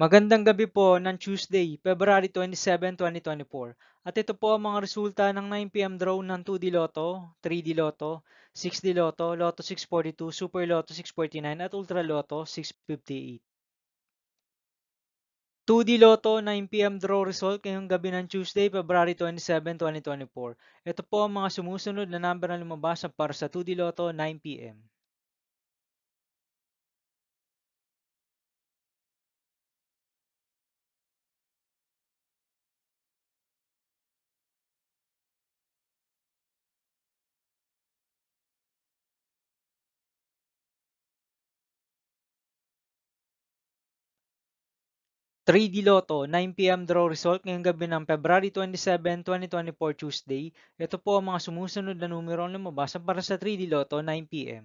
Magandang gabi po ng Tuesday, February 27, 2024. At ito po ang mga resulta ng 9 p.m. draw ng 2D Lotto, 3D Lotto, 6D Lotto, Lotto 642, Super Lotto 649 at Ultra Lotto 658. 2D Lotto 9 p.m. draw result ngayong gabi ng Tuesday, February 27, 2024. Ito po ang mga sumusunod na number na lumabas para sa 2D Lotto 9 p.m. 3D Lotto 9 p.m. draw result ngayong gabi ng February 27, 2024 Tuesday. Ito po ang mga sumusunod na numero ang lumabas para sa 3D Lotto 9 p.m.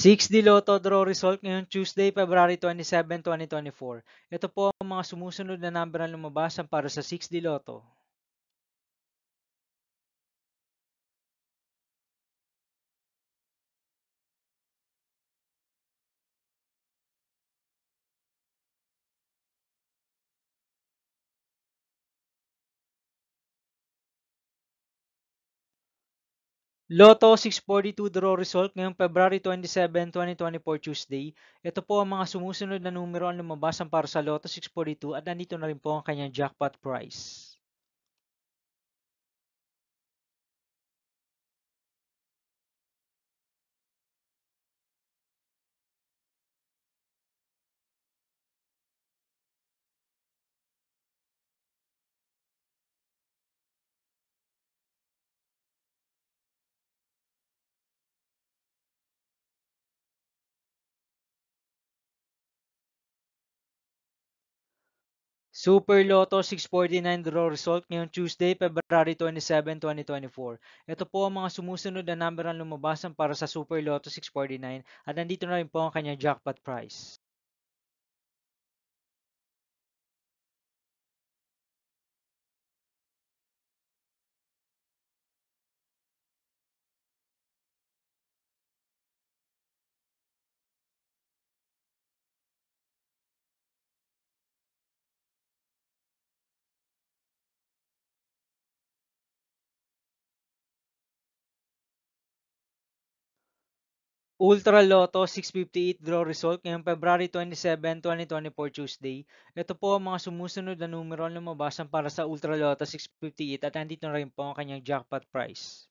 6D Lotto draw result ngayong Tuesday, February 27, 2024. Ito po ang mga sumusunod na number ang lumabas para sa 6D Lotto. Lotto 642 draw result ngayong February 27, 2024 Tuesday. Ito po ang mga sumusunod na numero ang lumabas para sa Lotto 642 at nandito na rin po ang kanyang jackpot price. Super Lotto 649 draw result ngayong Tuesday, February 27, 2024. Ito po ang mga sumusunod na number ang lumabasan para sa Super Lotto 649 at nandito na rin po ang kanyang jackpot price. Ultra Lotto 658 draw result ngayong February 27, 2024 Tuesday. Ito po ang mga sumusunod na numero ang lumabasan para sa Ultra Lotto 658 at nandito na rin po ang kanyang jackpot price.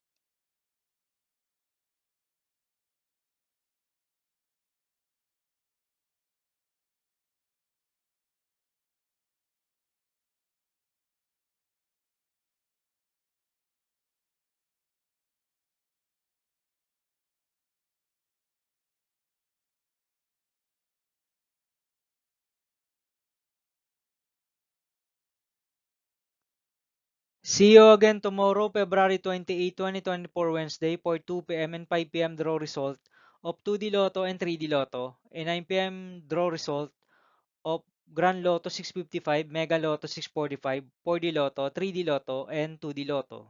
See you again tomorrow, February 28, 2024 Wednesday for 2 p.m. and 5 p.m. draw result of 2D Lotto and 3D Lotto, a 9 p.m. draw result of Grand Lotto 655, Mega Lotto 645, 4D Lotto, 3D Lotto, and 2D Lotto.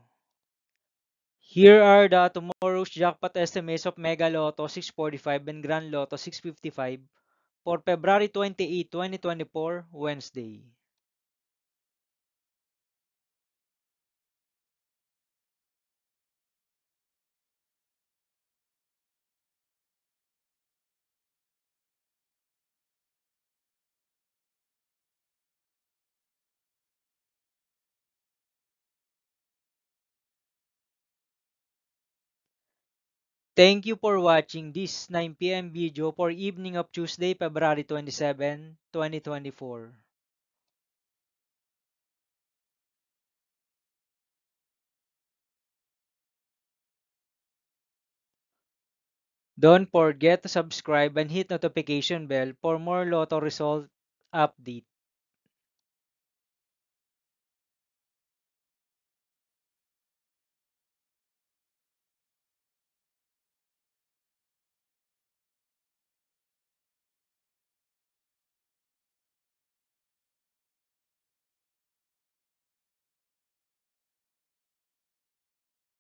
Here are the tomorrow's jackpot estimates of Mega Lotto 645 and Grand Lotto 655 for February 28, 2024 Wednesday. Thank you for watching this 9 p.m. video for evening of Tuesday, February 27, 2024. Don't forget to subscribe and hit notification bell for more Lotto result update.